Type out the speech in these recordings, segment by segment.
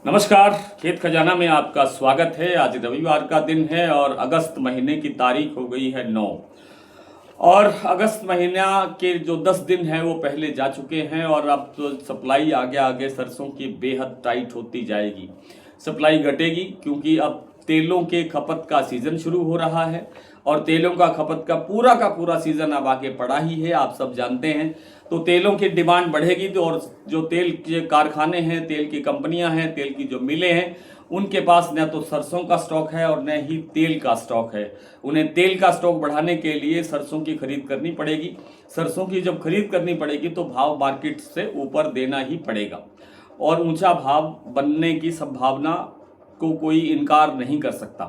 नमस्कार। खेत खजाना में आपका स्वागत है। आज रविवार का दिन है और अगस्त महीने की तारीख हो गई है 9 और अगस्त महीना के जो 10 दिन हैं वो पहले जा चुके हैं और अब तो सप्लाई आगे आगे सरसों की बेहद टाइट होती जाएगी। सप्लाई घटेगी क्योंकि अब तेलों के खपत का सीज़न शुरू हो रहा है और तेलों का खपत का पूरा सीज़न अब आगे पड़ा ही है, आप सब जानते हैं। तो तेलों की डिमांड बढ़ेगी तो और जो तेल के कारखाने हैं, तेल की कंपनियां हैं, तेल की जो मिलें हैं, उनके पास न तो सरसों का स्टॉक है और न ही तेल का स्टॉक है। उन्हें तेल का स्टॉक बढ़ाने के लिए सरसों की खरीद करनी पड़ेगी। सरसों की जब खरीद करनी पड़ेगी तो भाव मार्केट से ऊपर देना ही पड़ेगा और ऊंचा भाव बनने की संभावना को कोई इनकार नहीं कर सकता।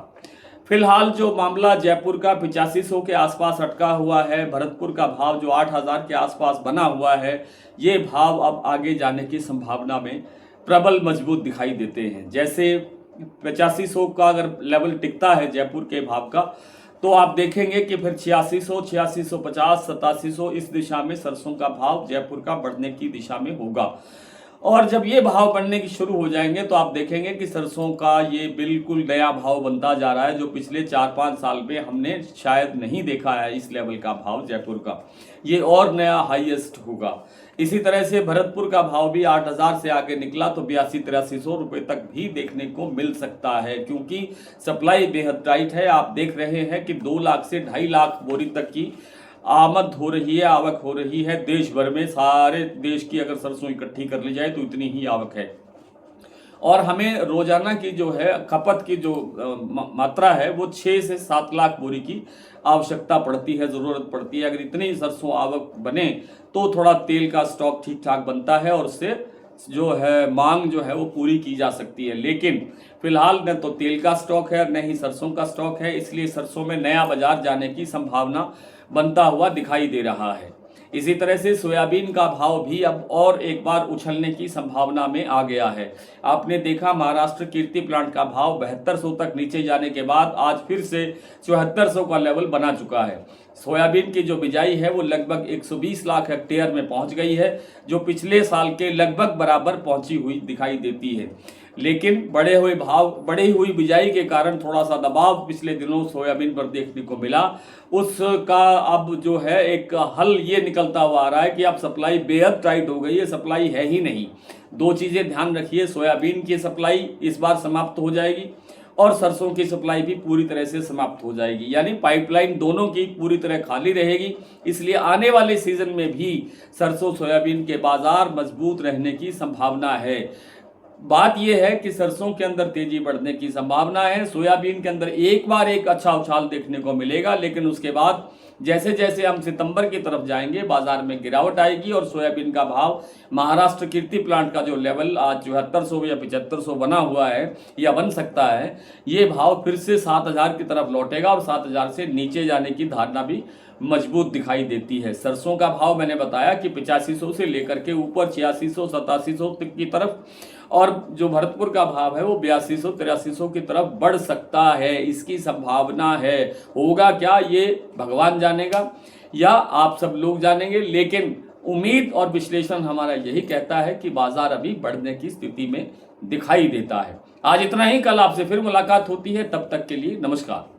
फिलहाल जो मामला जयपुर का 8500 के आसपास अटका हुआ है, भरतपुर का भाव जो 8000 के आसपास बना हुआ है, ये भाव अब आगे जाने की संभावना में प्रबल मजबूत दिखाई देते हैं। जैसे 8500 का अगर लेवल टिकता है जयपुर के भाव का, तो आप देखेंगे कि फिर 8600, 8650, 8700 इस दिशा में सरसों का भाव जयपुर का बढ़ने की दिशा में होगा। और जब ये भाव बढ़ने की शुरू हो जाएंगे तो आप देखेंगे कि सरसों का ये बिल्कुल नया भाव बनता जा रहा है, जो पिछले 4-5 साल में हमने शायद नहीं देखा है। इस लेवल का भाव जयपुर का ये और नया हाईएस्ट होगा। इसी तरह से भरतपुर का भाव भी 8000 से आगे निकला तो 82-8300 रुपये तक भी देखने को मिल सकता है, क्योंकि सप्लाई बेहद टाइट है। आप देख रहे हैं कि 2 लाख से 2.5 लाख बोरी तक की आमद हो रही है, आवक हो रही है देश भर में। सारे देश की अगर सरसों इकट्ठी कर ली जाए तो इतनी ही आवक है और हमें रोजाना की जो है खपत की जो मात्रा है वो 6 से 7 लाख बोरी की आवश्यकता पड़ती है, जरूरत पड़ती है। अगर इतनी सरसों आवक बने तो थोड़ा तेल का स्टॉक ठीक ठाक बनता है और उससे जो है मांग जो है वो पूरी की जा सकती है। लेकिन फिलहाल न तो तेल का स्टॉक है न ही सरसों का स्टॉक है, इसलिए सरसों में नया बाजार जाने की संभावना बनता हुआ दिखाई दे रहा है। इसी तरह से सोयाबीन का भाव भी अब और एक बार उछलने की संभावना में आ गया है। आपने देखा महाराष्ट्र कीर्ति प्लांट का भाव 7200 तक नीचे जाने के बाद आज फिर से 7400 का लेवल बना चुका है। सोयाबीन की जो बिजाई है वो लगभग 120 लाख हेक्टेयर में पहुंच गई है, जो पिछले साल के लगभग बराबर पहुंची हुई दिखाई देती है। लेकिन बढ़ी हुई बिजाई के कारण थोड़ा सा दबाव पिछले दिनों सोयाबीन पर देखने को मिला। उसका अब जो है एक हल ये निकलता हुआ आ रहा है कि अब सप्लाई बेहद टाइट हो गई है, सप्लाई है ही नहीं। 2 चीज़ें ध्यान रखिए, सोयाबीन की सप्लाई इस बार समाप्त हो जाएगी और सरसों की सप्लाई भी पूरी तरह से समाप्त हो जाएगी, यानी पाइपलाइन दोनों की पूरी तरह खाली रहेगी। इसलिए आने वाले सीजन में भी सरसों सोयाबीन के बाजार मजबूत रहने की संभावना है। बात यह है कि सरसों के अंदर तेजी बढ़ने की संभावना है, सोयाबीन के अंदर एक बार एक अच्छा उछाल देखने को मिलेगा, लेकिन उसके बाद जैसे जैसे हम सितंबर की तरफ जाएंगे बाजार में गिरावट आएगी और सोयाबीन का भाव महाराष्ट्र कीर्ति प्लांट का जो लेवल आज 7400 या 7500 बना हुआ है या बन सकता है, ये भाव फिर से 7000 की तरफ लौटेगा और 7000 से नीचे जाने की धारणा भी मजबूत दिखाई देती है। सरसों का भाव मैंने बताया कि 8500 से लेकर के ऊपर 8600, 8700 तक की तरफ, और जो भरतपुर का भाव है वो 8200-8300 की तरफ बढ़ सकता है। इसकी संभावना है। होगा क्या ये भगवान जानेगा या आप सब लोग जानेंगे, लेकिन उम्मीद और विश्लेषण हमारा यही कहता है कि बाजार अभी बढ़ने की स्थिति में दिखाई देता है। आज इतना ही, कल आपसे फिर मुलाकात होती है, तब तक के लिए नमस्कार।